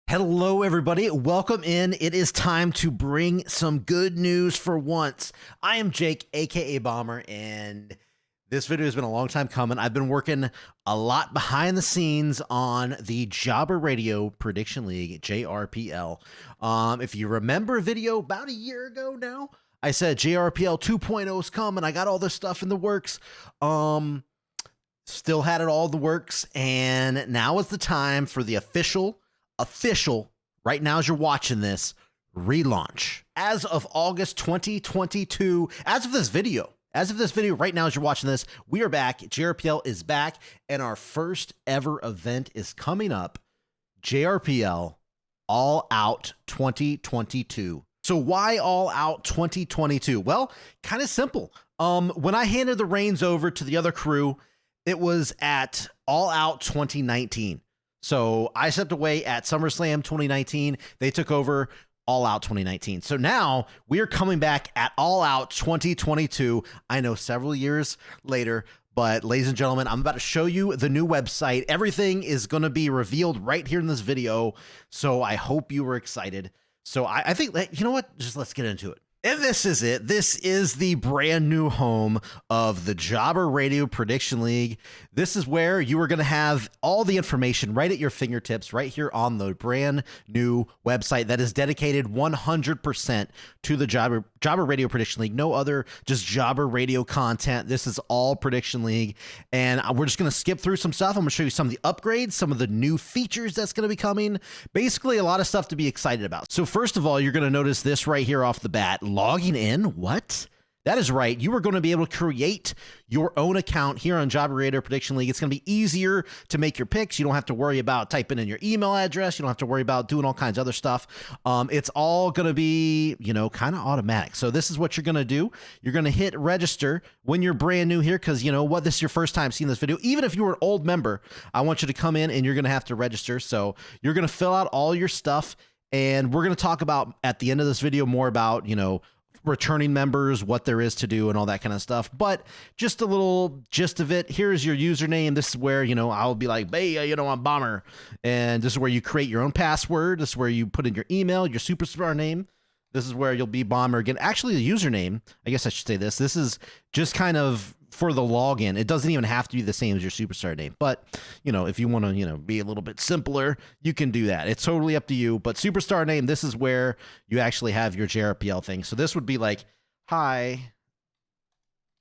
Hello, everybody. Welcome in. It is time to bring some good news for once. I am Jake, aka Bomber, and this video has been a long time coming. I've been working a lot behind the scenes on the Jobber Radio Prediction League, JRPL. If you remember a video about a year ago now, I said JRPL 2.0 is coming. I got all this stuff in the works. Still had it all in the works, and now is the time for the official, right now as you're watching this, relaunch. As of August 2022, as of this video right now as you're watching this, we are back. JRPL is back, and our first ever event is coming up, JRPL All Out 2022. So why All Out 2022? Well, kind of simple. When I handed the reins over to the other crew, it was at All Out 2019. So I stepped away at SummerSlam 2019. They took over All Out 2019. So now we are coming back at All Out 2022. I know several years later, but ladies and gentlemen, I'm about to show you the new website. Everything is going to be revealed right here in this video. So I hope you were excited. So I think that, you know what? Just let's get into it. And this is it. This is the brand new home of the Jobber Radio Prediction League. This is where you are going to have all the information right at your fingertips, right here on the brand new website that is dedicated 100% to the Jobber Radio Prediction League. No other, just Jobber Radio content. This is all Prediction League. And we're just going to skip through some stuff. I'm going to show you some of the upgrades, some of the new features that's going to be coming. Basically, a lot of stuff to be excited about. So first of all, you're going to notice this right here off the bat. Logging in? What? That is right. You are going to be able to create your own account here on Jobber Radio Prediction League. It's going to be easier to make your picks. You don't have to worry about typing in your email address. You don't have to worry about doing all kinds of other stuff. It's all going to be, kind of automatic. So this is what you're going to do. You're going to hit register when you're brand new here because, this is your first time seeing this video. Even if you were an old member, I want you to come in and you're going to have to register. So you're going to fill out all your stuff. And we're going to talk about at the end of this video more about, returning members, what there is to do and all that kind of stuff. But just a little gist of it. Here's your username. This is where, I'll be like, hey, I'm Bomber. And this is where you create your own password. This is where you put in your email, your superstar name. This is where you'll be Bomber again. Actually, the username, I guess I should say this. This is just kind of for the login. It doesn't even have to be the same as your superstar name. But, if you want to, be a little bit simpler, you can do that. It's totally up to you. But superstar name, this is where you actually have your JRPL thing. So this would be like, hi,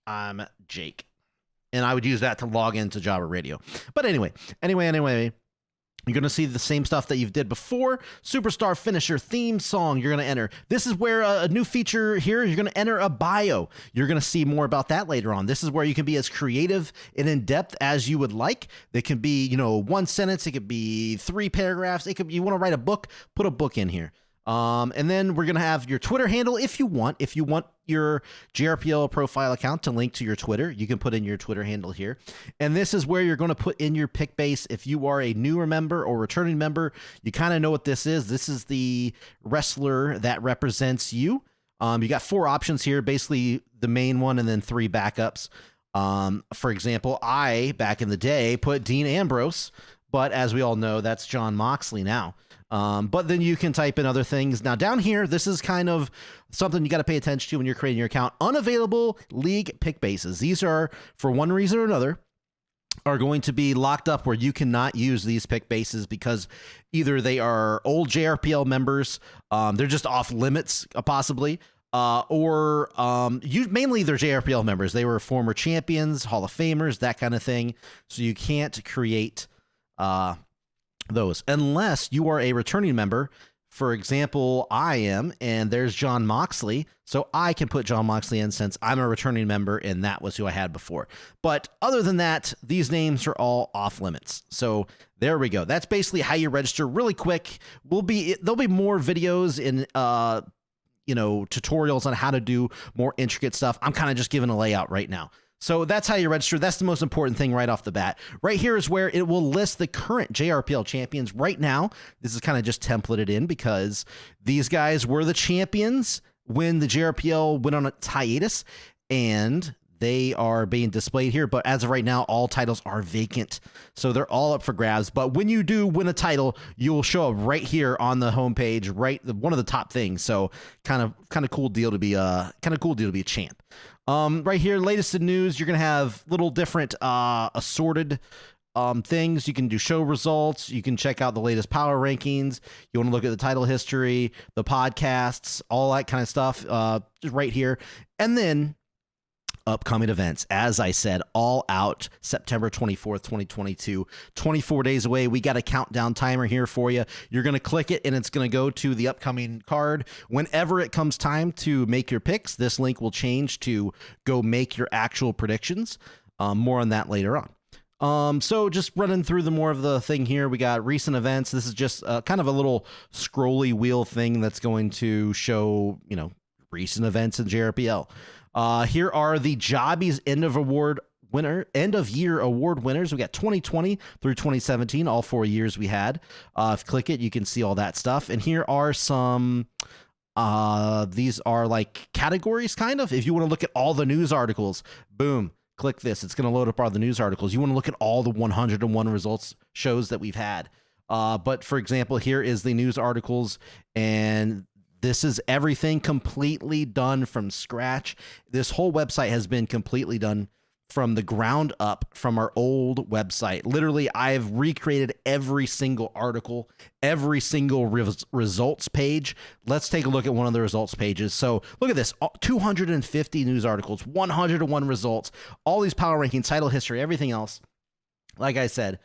I'm Jake. And I would use that to log into Jobber Radio. But anyway. You're going to see the same stuff that you've did before. Superstar finisher theme song you're going to enter. This is where a new feature here, you're going to enter a bio. You're going to see more about that later on. This is where you can be as creative and in-depth as you would like. They can be, one sentence. It could be 3 paragraphs. It could be, you want to write a book, put a book in here. And then we're going to have your Twitter handle if you want. If you want your JRPL profile account to link to your Twitter, you can put in your Twitter handle here. And this is where you're going to put in your pick base. If you are a newer member or returning member, you kind of know what this is. This is the wrestler that represents you. You got 4 options here, basically the main one and then 3 backups. For example, I, back in the day, put Dean Ambrose, but as we all know, that's Jon Moxley now. But then you can type in other things. Now down here, this is kind of something you got to pay attention to when you're creating your account. Unavailable league pick bases. These are, for one reason or another, are going to be locked up where you cannot use these pick bases because either they are old JRPL members, they're just off limits, possibly, or mainly they're JRPL members. They were former champions, Hall of Famers, that kind of thing. So you can't create those unless you are a returning member. For example, I am, and there's Jon Moxley, so I can put Jon Moxley in since I'm a returning member and that was who I had before. But other than that, these names are all off limits. So there we go. That's basically how you register really quick. There'll be more videos in tutorials on how to do more intricate stuff. I'm kind of just giving a layout right now. So that's how you register. That's the most important thing right off the bat. Right here is where it will list the current JRPL champions right now. This is kind of just templated in because these guys were the champions when the JRPL went on a hiatus, and they are being displayed here, but as of right now, all titles are vacant. So they're all up for grabs. But when you do win a title, you will show up right here on the homepage, right, one of the top things. So kind of cool deal to be a champ. Right here, latest in news, you're gonna have little different assorted things. You can do show results. You can check out the latest power rankings. You want to look at the title history, the podcasts, all that kind of stuff, just right here. And then upcoming events, as I said, All Out, September 24th, 2022, 24 days away. We got a countdown timer here for you. You're going to click it and it's going to go to the upcoming card. Whenever it comes time to make your picks, this link will change to go make your actual predictions. More on that later on. So just running through the more of the thing here, we got recent events. This is just kind of a little scrolly wheel thing that's going to show, recent events in JRPL. Here are the Jobbies end of year award winners. We got 2020 through 2017, all 4 years we had. If you click it, you can see all that stuff. And here are some, these are like categories, kind of. If you want to look at all the news articles, boom, click this. It's going to load up all the news articles. You want to look at all the 101 results shows that we've had. But for example, here is the news articles, and this is everything completely done from scratch. This whole website has been completely done from the ground up from our old website. Literally, I've recreated every single article, every single results page. Let's take a look at one of the results pages. So look at this, 250 news articles, 101 results, all these power rankings, title history, everything else. Like I said,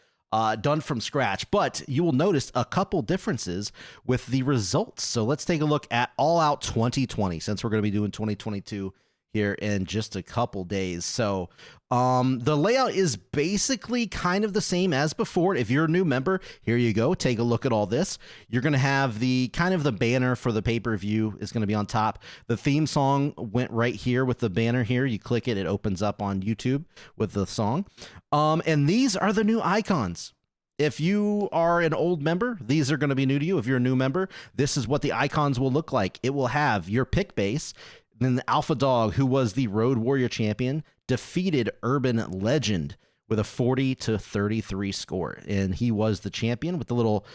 done from scratch, but you will notice a couple differences with the results. So let's take a look at All Out 2020, since we're going to be doing 2022 here in just a couple days. So the layout is basically kind of the same as before. If you're a new member, here you go. Take a look at all this. You're going to have the kind of the banner for the pay-per-view is going to be on top. The theme song went right here with the banner here. You click it, it opens up on YouTube with the song. And these are the new icons. If you are an old member, these are going to be new to you. If you're a new member, this is what the icons will look like. It will have your pick base. Then the Alpha Dog, who was the Road Warrior champion, defeated Urban Legend with a 40-33 score. And he was the champion with the little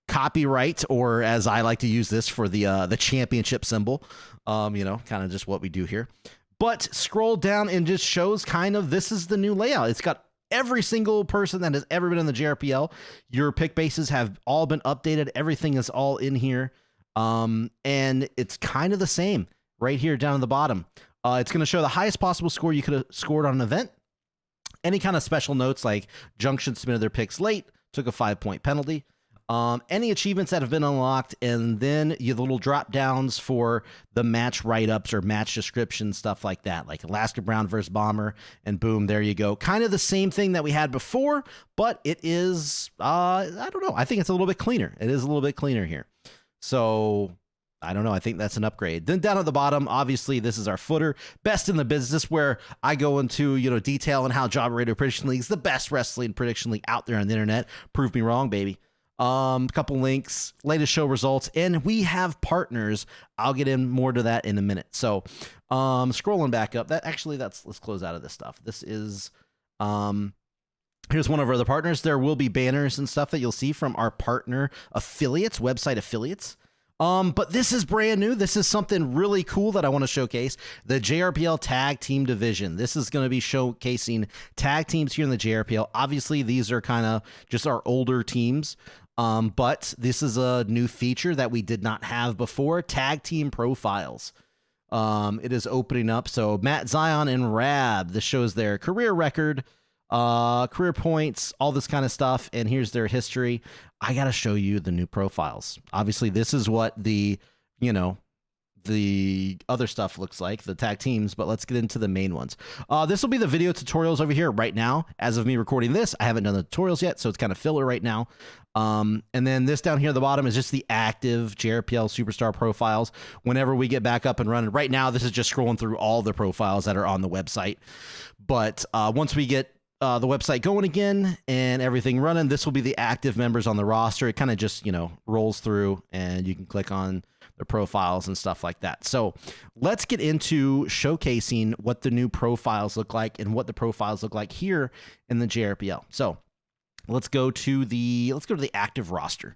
copyright, or as I like to use this for the championship symbol, kind of just what we do here. But scroll down and just shows kind of this is the new layout. It's got every single person that has ever been in the JRPL. Your pick bases have all been updated. Everything is all in here. And it's kind of the same right here down at the bottom. It's going to show the highest possible score you could have scored on an event. Any kind of special notes like Junction submitted their picks late, took a 5-point penalty. Any achievements that have been unlocked, and then you have the little drop downs for the match write-ups or match descriptions, stuff like that, like Alaska Brown versus Bomber, and boom, there you go. Kind of the same thing that we had before, but it is, I don't know, I think it's a little bit cleaner. It is a little bit cleaner here. So I don't know. I think that's an upgrade. Then down at the bottom, obviously, this is our footer. Best in the business, where I go into, detail on how Job Radio Prediction League is the best wrestling prediction league out there on the internet. Prove me wrong, baby. Couple links, latest show results, and we have partners. I'll get in more to that in a minute. So, scrolling back up, let's close out of this stuff. This is, here's one of our other partners. There will be banners and stuff that you'll see from our partner affiliates, website affiliates. But this is brand new. This is something really cool that I want to showcase. The JRPL Tag Team Division. This is going to be showcasing tag teams here in the JRPL. Obviously, these are kind of just our older teams. But this is a new feature that we did not have before. Tag team profiles. It is opening up. So Matt Zion and Rab. This shows their career record, career points, all this kind of stuff. And here's their history. I got to show you the new profiles. Obviously, this is what the other stuff looks like, the tag teams, but let's get into the main ones. This will be the video tutorials over here right now. As of me recording this, I haven't done the tutorials yet, so it's kind of filler right now. And then this down here at the bottom is just the active JRPL Superstar profiles. Whenever we get back up and running, right now, this is just scrolling through all the profiles that are on the website. But once we get the website going again and everything running. This will be the active members on the roster. It kind of just, rolls through and you can click on their profiles and stuff like that. So let's get into showcasing what the new profiles look like and what the profiles look like here in the JRPL. So let's go to the active roster.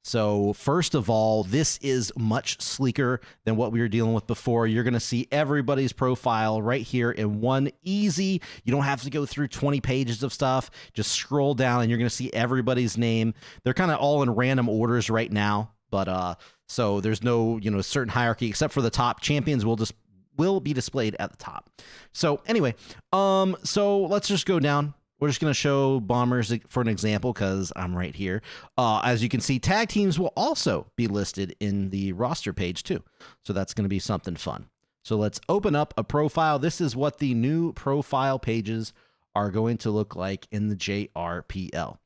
So first of all, this is much sleeker than what we were dealing with before. You're going to see everybody's profile right here in one easy. You don't have to go through 20 pages of stuff. Just scroll down and you're going to see everybody's name. They're kind of all in random orders right now, but so there's no, certain hierarchy except for the top. Champions will be displayed at the top. So anyway, so let's just go down. We're just going to show Bombers for an example because I'm right here. As you can see, tag teams will also be listed in the roster page too. So that's going to be something fun. So let's open up a profile. This is what the new profile pages are going to look like in the JRPL.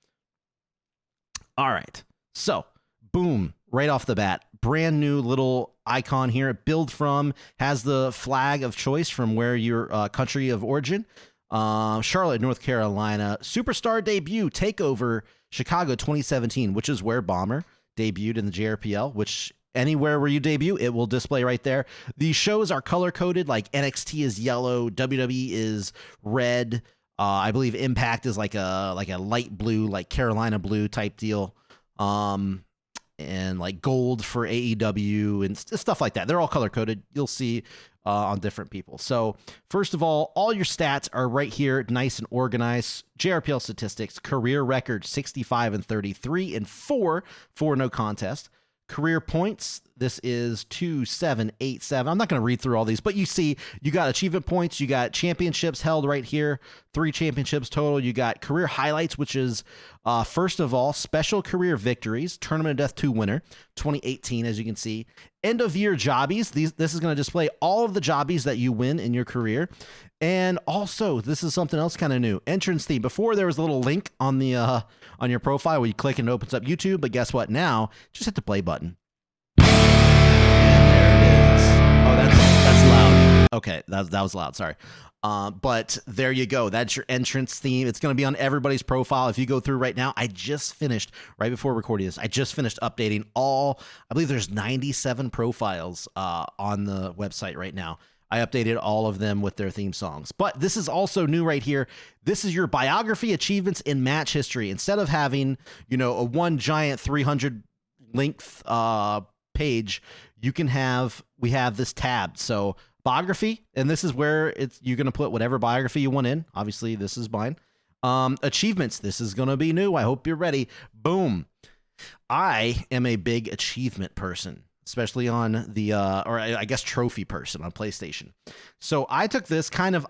All right. So boom, right off the bat, brand new little icon here. Build from has the flag of choice from where your country of origin. Charlotte, North Carolina, Superstar debut, Takeover, Chicago 2017, which is where Bomber debuted in the JRPL, which anywhere where you debut, it will display right there. These shows are color-coded, like NXT is yellow, WWE is red, I believe Impact is like a light blue, like Carolina blue type deal, and like gold for AEW and stuff like that. They're all color-coded. You'll see on different people. So first of all your stats are right here, nice and organized. JRPL statistics, career record 65-33 and 4 no contest. Career points, this is 2787. I'm not going to read through all these, but you see you got achievement points, you got championships held right here, 3 championships total. You got career highlights, which is first of all, special career victories, Tournament of Death 2 winner, 2018, as you can see. End of year jobbies. This is going to display all of the jobbies that you win in your career. And also, this is something else kind of new. Entrance theme. Before there was a little link on the on your profile where you click and it opens up YouTube, but guess what? Now, just hit the play button. And there it is. Oh, that's loud. Okay, that was loud. Sorry. But there you go. That's your entrance theme. It's going to be on everybody's profile. If you go through right now, I just finished, right before recording this, I just finished updating all, I believe there's 97 profiles on the website right now. I updated all of them with their theme songs. But this is also new right here. This is your biography, achievements, and match history. Instead of having, a one giant 300 length page, we have this tab. So biography, and this is where you're going to put whatever biography you want in. Obviously, this is mine. Achievements, this is going to be new. I hope you're ready. Boom. I am a big achievement person, especially on the, or I guess trophy person on PlayStation. So I took this kind of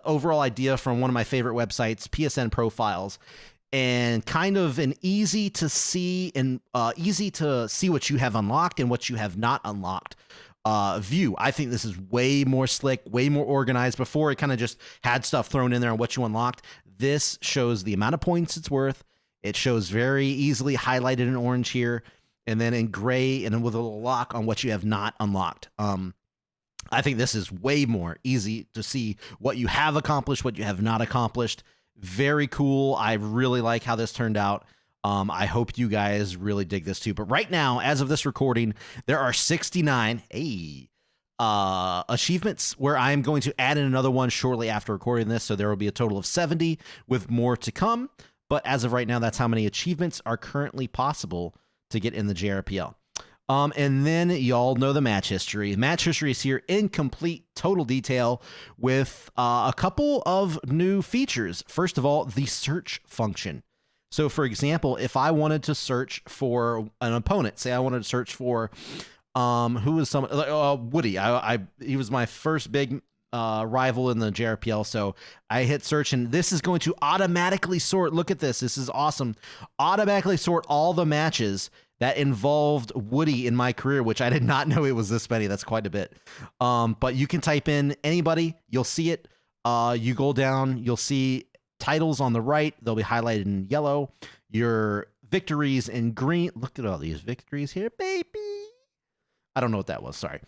overall idea from one of my favorite websites, PSN Profiles, and kind of an easy to see what you have unlocked and what you have not unlocked view. I think this is way more slick, way more organized. Before, it kind of just had stuff thrown in there on what you unlocked. This shows the amount of points it's worth. It shows very easily highlighted in orange here, and then in gray and with a little lock on what you have not unlocked. I think this is way more easy to see what you have accomplished, what you have not accomplished. Very cool. I really like how this turned out. I hope you guys really dig this too. But right now, as of this recording, there are 69 achievements where I am going to add in another one shortly after recording this. So there will be a total of 70 with more to come. But as of right now, that's how many achievements are currently possible to get in the JRPL. And then y'all know the match history. Match history is here in complete total detail with a couple of new features. First of all, the search function. So for example, if I wanted to search for an opponent, say I wanted to search for who was someone, Woody. He was my first big rival in the JRPL. So I hit search, and this is going to automatically sort. Look at this. This is awesome. Automatically sort all the matches that involved Woody in my career, which I did not know it was this many. That's quite a bit. But you can type in anybody. You'll see it. You go down. You'll see titles on the right. They'll be highlighted in yellow. Your victories in green. Look at all these victories here, baby. I don't know what that was. Sorry.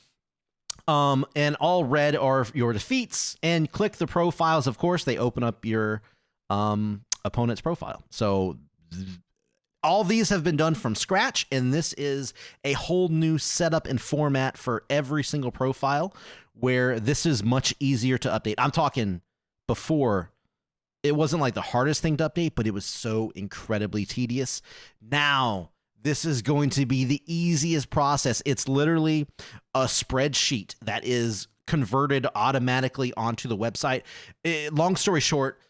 And all red are your defeats. And click the profiles. Of course, they open up your opponent's profile. So all these have been done from scratch, and this is a whole new setup and format for every single profile, where this is much easier to update. I'm talking before, it wasn't like the hardest thing to update, but it was so incredibly tedious. Now, this is going to be the easiest process. It's literally a spreadsheet that is converted automatically onto the website. Long story short,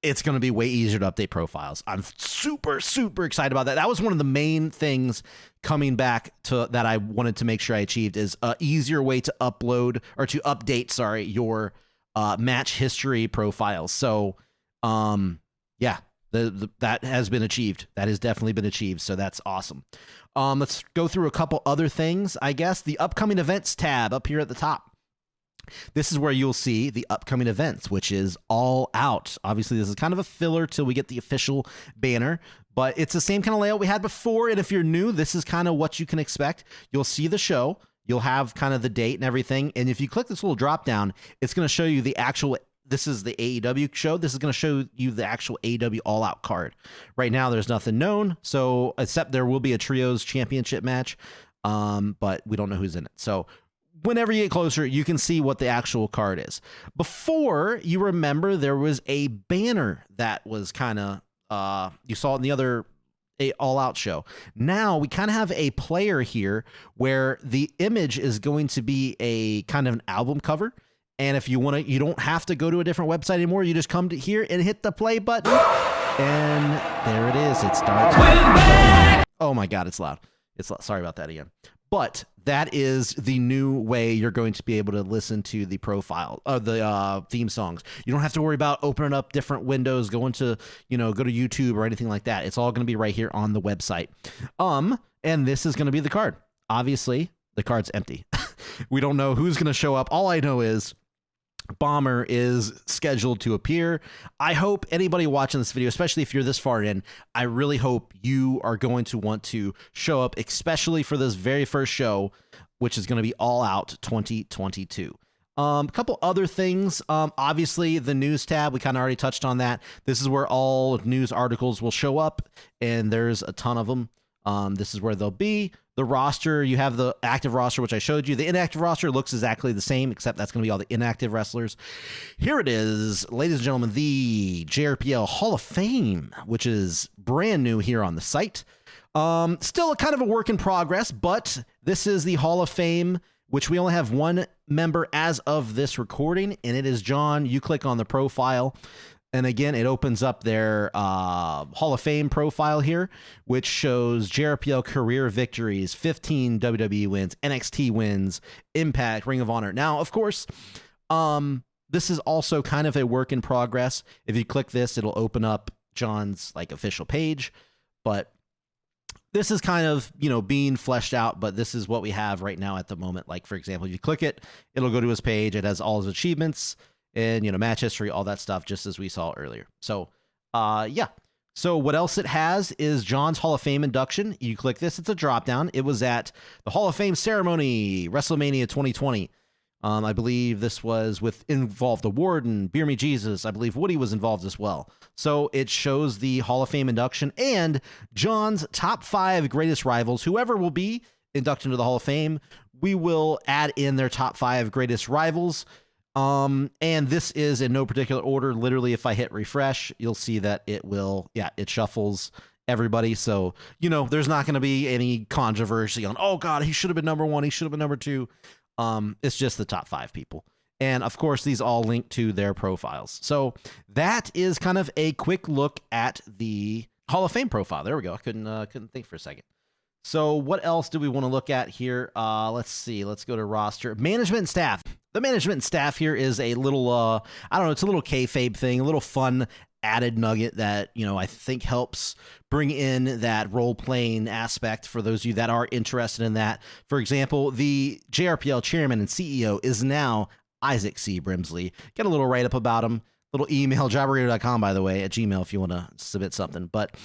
it's going to be way easier to update profiles. I'm super, super excited about that. That was one of the main things coming back to that I wanted to make sure I achieved, is an easier way to upload or to update, your match history profiles. So, yeah, that has been achieved. That has definitely been achieved. So that's awesome. Let's go through a couple other things, I guess. The upcoming events tab up here at the top. This is where you'll see the upcoming events, which is all out. Obviously, this is kind of a filler till we get the official banner, but it's the same kind of layout we had before. And if you're new, this is kind of what you can expect. You'll see the show. You'll have kind of the date and everything. And if you click this little drop down, it's going to show you the actual, this is the AEW show. This is going to show you the actual AEW All Out card. Right now, there's nothing known. So except there will be a trios championship match, but we don't know who's in it. So whenever you get closer, you can see what the actual card is. Before, you remember there was a banner that was kind of, you saw it in the other All Out show. Now we kind of have a player here where the image is going to be a kind of an album cover. And if you want to, you don't have to go to a different website anymore. You just come to here and hit the play button. And there it is. It starts. Oh my God, it's loud. Sorry about that again. But that is the new way you're going to be able to listen to the profile of the theme songs. You don't have to worry about opening up different windows, going to, go to YouTube or anything like that. It's all going to be right here on the website. And this is going to be the card. Obviously, the card's empty. We don't know who's going to show up. All I know is Bomber is scheduled to appear. I hope anybody watching this video, especially if you're this far in, I really hope you are going to want to show up, especially for this very first show, which is going to be All Out 2022. A couple other things. Obviously, the news tab, we kind of already touched on that. This is where all news articles will show up, and there's a ton of them. This is where they'll be. The roster, you have the active roster, which I showed you. The inactive roster looks exactly the same, except that's going to be all the inactive wrestlers. Here it is, ladies and gentlemen, the Jrpl Hall of Fame, which is brand new here on the site. Still kind of a work in progress, but this is the Hall of Fame, which we only have one member as of this recording, and it is John. You click on the profile, and again, it opens up their Hall of Fame profile here, which shows Jrpl career victories, 15 WWE wins, NXT wins, Impact, Ring of Honor. Now, of course, this is also kind of a work in progress. If you click this, it'll open up John's official page, but this is kind of, being fleshed out, but this is what we have right now at the moment. Like, for example, if you click it, it'll go to his page. It has all his achievements and, match history, all that stuff, just as we saw earlier. So, yeah. So what else it has is John's Hall of Fame induction. You click this, it's a drop down. It was at the Hall of Fame ceremony, WrestleMania 2020. I believe this was involved the Warden, Beer Me Jesus. I believe Woody was involved as well. So it shows the Hall of Fame induction and John's top 5 greatest rivals. Whoever will be inducted into the Hall of Fame, we will add in their top 5 greatest rivals. And this is in no particular order. Literally, if I hit refresh, you'll see that it shuffles everybody. So, there's not going to be any controversy on, oh God, he should have been number 1. He should have been number 2. It's just the top 5 people. And of course, these all link to their profiles. So that is kind of a quick look at the Hall of Fame profile. There we go. I couldn't think for a second. So what else do we want to look at here? Let's see. Let's go to roster. Management and staff. The management and staff here is a little, I don't know, it's a little kayfabe thing, a little fun added nugget that, I think helps bring in that role-playing aspect for those of you that are interested in that. For example, the Jrpl chairman and CEO is now Isaac C. Brimsley. Get a little write-up about him. Little email, jobradio.com, by the way, at Gmail if you want to submit something. But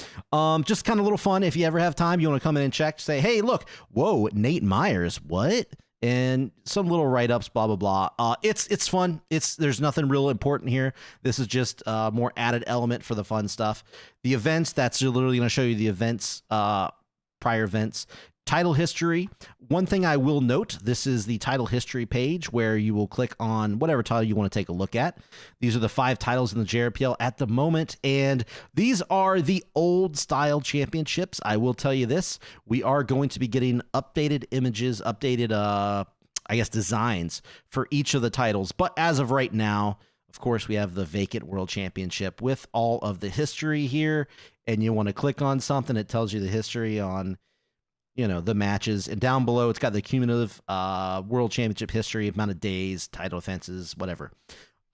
just kind of a little fun. If you ever have time, you want to come in and check, say, hey, look, whoa, Nate Myers, what? and some little write-ups, blah, blah, blah. It's fun. There's nothing real important here. This is just more added element for the fun stuff. The events, that's literally going to show you the events, prior events. Title history. One thing I will note, this is the title history page where you will click on whatever title you want to take a look at. These are the 5 titles in the Jrpl at the moment, and these are the old style championships. I will tell you this, we are going to be getting updated images, updated, designs for each of the titles. But as of right now, of course, we have the vacant World Championship with all of the history here, and you want to click on something, it tells you the history on the matches, and down below it's got the cumulative World Championship history, amount of days, title offenses, whatever.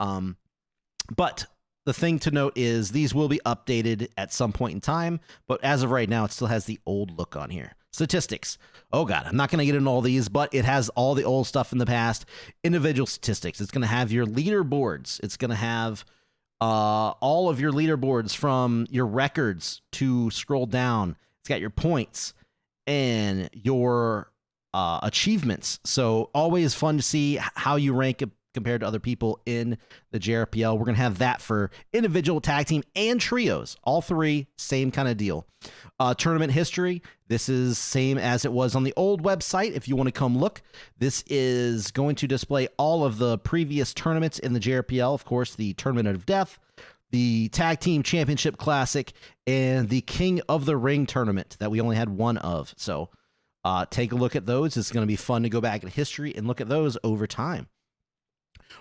But the thing to note is these will be updated at some point in time, but as of right now, it still has the old look on here. Statistics. Oh God, I'm not going to get into all these, but it has all the old stuff in the past. Individual statistics. It's going to have your leaderboards. It's going to have all of your leaderboards from your records to scroll down. It's got your points and your achievements. So always fun to see how you rank compared to other people in the Jrpl. We're going to have that for individual, tag team, and trios. All 3, same kind of deal. Tournament history. This is same as it was on the old website. If you want to come look, this is going to display all of the previous tournaments in the Jrpl. Of course, the Tournament of Death, the Tag Team Championship Classic, and the King of the Ring tournament that we only had one of. So take a look at those. It's going to be fun to go back in history and look at those over time.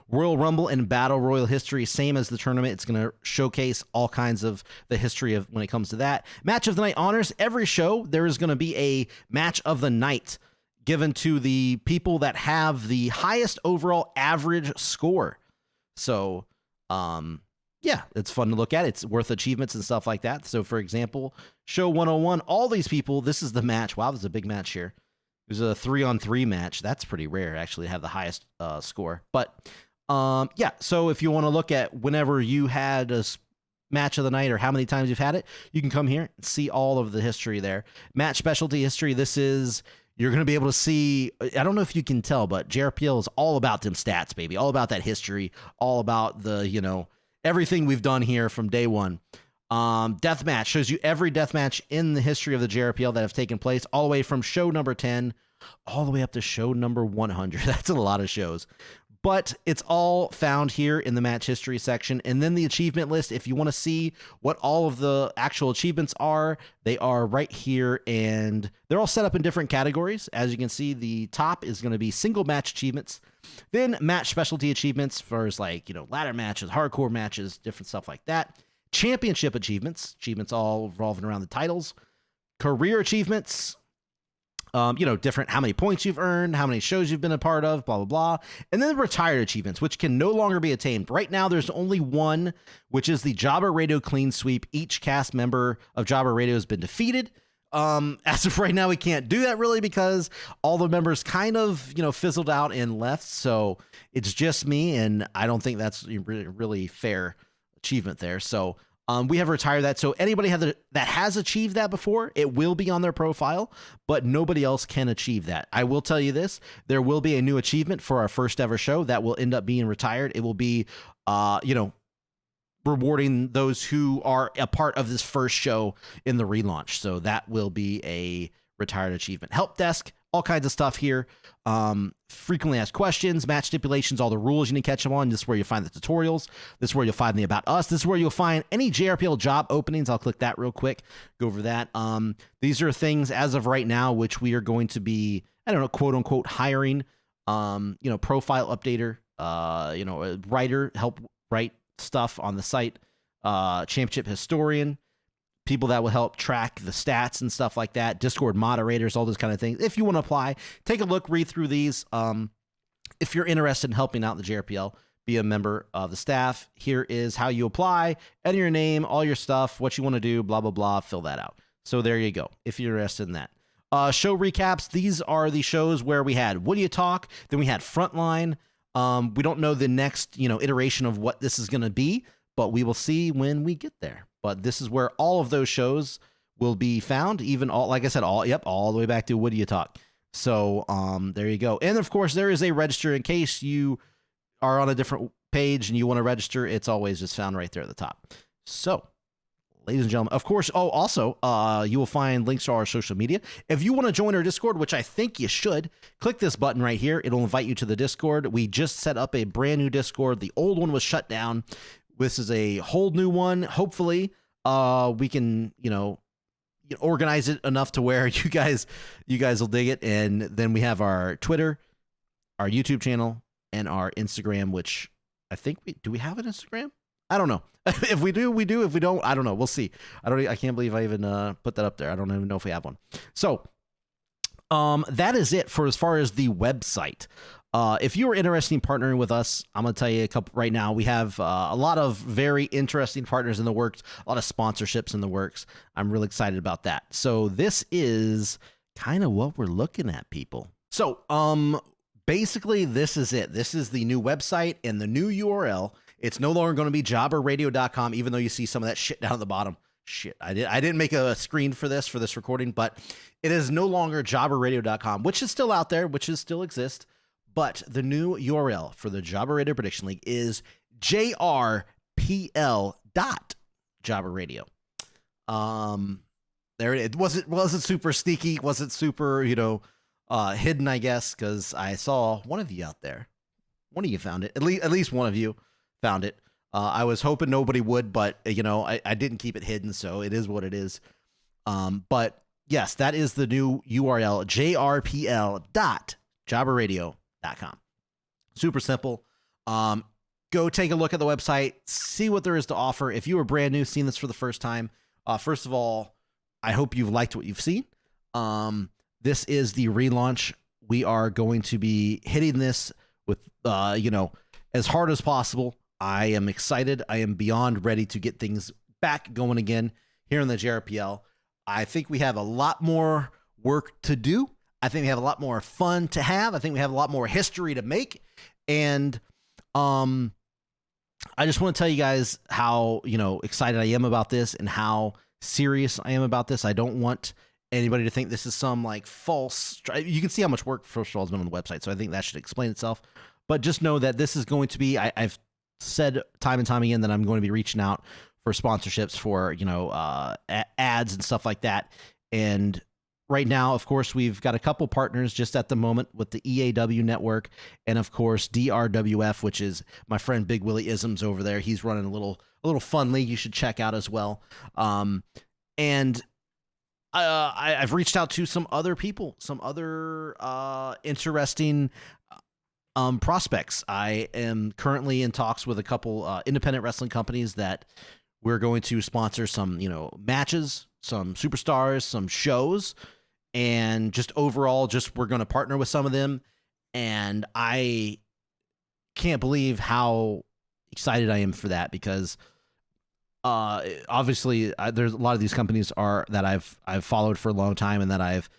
Royal Rumble and Battle Royal history, same as the tournament. It's going to showcase all kinds of the history of when it comes to that. Match of the Night honors. Every show, there is going to be a Match of the Night given to the people that have the highest overall average score. So, yeah, it's fun to look at. It's worth achievements and stuff like that. So, for example, Show 101, all these people, this is the match. Wow, this is a big match here. It was a 3-on-3 match. That's pretty rare, actually, to have the highest score. But, yeah, so if you want to look at whenever you had a match of the night or how many times you've had it, you can come here and see all of the history there. Match specialty history, this is... You're going to be able to see, I don't know if you can tell, but Jrpl is all about them stats, baby. All about that history. All about the, everything we've done here from day one. Deathmatch shows you every deathmatch in the history of the Jrpl that have taken place, all the way from show number 10 all the way up to show number 100. That's a lot of shows. But it's all found here in the match history section. And then the achievement list, if you want to see what all of the actual achievements are, they are right here. And they're all set up in different categories. As you can see, the top is going to be single match achievements. Then match specialty achievements for ladder matches, hardcore matches, different stuff like that. Championship achievements all revolving around the titles. Career achievements, different, how many points you've earned, how many shows you've been a part of, blah, blah, blah. And then retired achievements, which can no longer be attained. Right now, there's only one, which is the Jobber Radio Clean Sweep. Each cast member of Jobber Radio has been defeated. As of right now, we can't do that really because all the members kind of, fizzled out and left. So it's just me, and I don't think that's really fair achievement there. So we have retired that. So anybody that has achieved that before, it will be on their profile, but nobody else can achieve that. I will tell you this, there will be a new achievement for our first ever show that will end up being retired. It will be, rewarding those who are a part of this first show in the relaunch. So that will be a retired achievement. Help desk, all kinds of stuff here. Frequently asked questions, match stipulations, all the rules you need to catch them on. This is where you'll find the tutorials. This is where you'll find the About Us. This is where you'll find any Jrpl job openings. I'll click that real quick, go over that. These are things as of right now, which we are going to be, quote unquote, hiring, profile updater, a writer, help write stuff on the site, championship historian, people that will help track the stats and stuff like that, Discord moderators, all those kind of things. If you want to apply, take a look, read through these. If you're interested in helping out the Jrpl, be a member of the staff. Here is how you apply, enter your name, all your stuff, what you want to do, blah, blah, blah, fill that out. So there you go, if you're interested in that. Show recaps, these are the shows where we had What Do You Talk, then we had Frontline. We don't know the next, iteration of what this is going to be, but we will see when we get there. But this is where all of those shows will be found, even all, like I said, all the way back to What Do You Talk. So there you go. And of course, there is a register in case you are on a different page and you want to register. It's always just found right there at the top. So, ladies and gentlemen, of course, also, you will find links to our social media. If you want to join our Discord, which I think you should, click this button right here. It'll invite you to the Discord. We just set up a brand new Discord. The old one was shut down. This is a whole new one. Hopefully, we can, organize it enough to where you guys will dig it. And then we have our Twitter, our YouTube channel, and our Instagram, which I think do we have an Instagram? I don't know. If we do, we do. If we don't, I don't know. We'll see. I can't believe I even put that up there. I don't even know if we have one. So that is it for as far as the website. If you are interested in partnering with us, I'm going to tell you a couple right now. We have a lot of very interesting partners in the works, a lot of sponsorships in the works. I'm really excited about that. So this is kind of what we're looking at, people. So basically, this is it. This is the new website and the new URL. It's no longer going to be jobberradio.com, even though you see some of that shit down at the bottom. Shit, I didn't make a screen for this recording, but it is no longer jobberradio.com, which is still out there, which is still exists. But the new URL for the Jobber Radio Prediction League is jrpl.jobberradio. There it is. Wasn't super sneaky, wasn't super, hidden, I guess, because I saw one of you out there. One of you found it. At least one of you found it. I was hoping nobody would, but I didn't keep it hidden, so it is what it is. But yes, that is the new URL, jrpl.jobberradio.com. Super simple. Go take a look at the website, see what there is to offer. If you are brand new, seeing this for the first time, first of all, I hope you've liked what you've seen. This is the relaunch. We are going to be hitting this with, as hard as possible. I am excited. I am beyond ready to get things back going again here in the JRPL. I think we have a lot more work to do. I think we have a lot more fun to have. I think we have a lot more history to make. And I just want to tell you guys how, excited I am about this and how serious I am about this. I don't want anybody to think this is some false. You can see how much work, first of all, has been on the website. So I think that should explain itself. But just know that this is going to be, I've said time and time again that I'm going to be reaching out for sponsorships for, ads and stuff like that. And right now, of course, we've got a couple partners just at the moment with the EAW network and, of course, DRWF, which is my friend Big Willie Isms over there. He's running a little fun league you should check out as well. And I've reached out to some other people, some other interesting prospects. I am currently in talks with a couple independent wrestling companies that we're going to sponsor some, matches, some superstars, some shows, and just overall, we're going to partner with some of them. And I can't believe how excited I am for that because obviously there's a lot of these companies that I've followed for a long time and that I've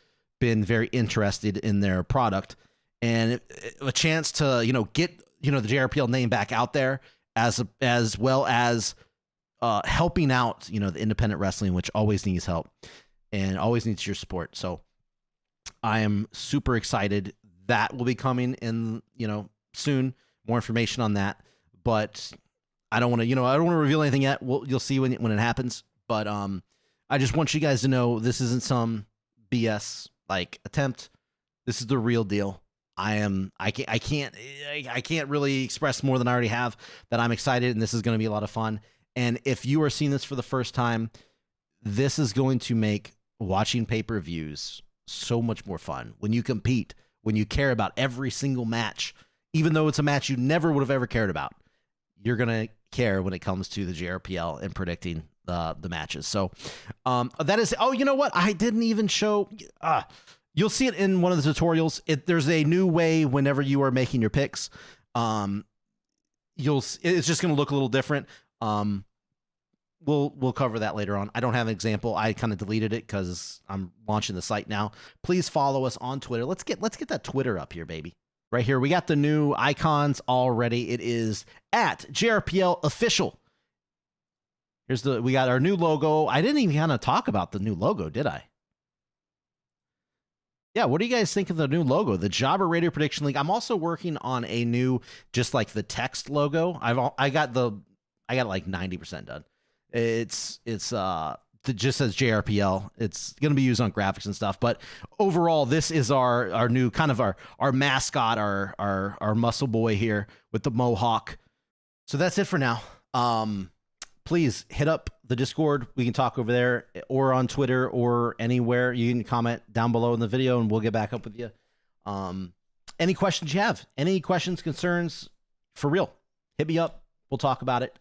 been very interested in their product, and a chance to get the JRPL name back out there as well as helping out the independent wrestling, which always needs help and always needs your support. So I am super excited. That will be coming in soon. More information on that, but I don't want to I don't want to reveal anything yet. You'll see when it happens. But I just want you guys to know this isn't some BS attempt. This is the real deal. I can't really express more than I already have that I'm excited and this is going to be a lot of fun. And if you are seeing this for the first time, this is going to make watching pay-per-views so much more fun. When you compete, when you care about every single match, even though it's a match you never would have ever cared about, you're going to care when it comes to the JRPL and predicting the matches. So that is, you know what? I didn't even show, you'll see it in one of the tutorials. There's a new way whenever you are making your picks. It's just going to look a little different. We'll cover that later on. I don't have an example. I kind of deleted it because I'm launching the site now. Please follow us on Twitter. Let's get that Twitter up here, baby. Right here, we got the new icons already. It is at JRPL Official. We got our new logo. I didn't even kind of talk about the new logo, did I? Yeah, what do you guys think of the new logo, the Jobber Radio Prediction League? I'm also working on a new, just like the text logo. I got like 90% done. It just says JRPL. It's gonna be used on graphics and stuff. But overall, this is our new kind of our mascot, our muscle boy here with the mohawk. So that's it for now. Please hit up the Discord. We can talk over there or on Twitter or anywhere. You can comment down below in the video and we'll get back up with you. Any questions you have, any questions, concerns, for real, hit me up. We'll talk about it.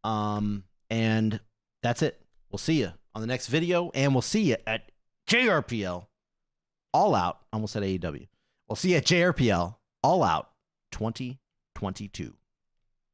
And that's it. We'll see you on the next video, and we'll see you at JRPL All Out. I almost said AEW. We'll see you at JRPL All Out 2022.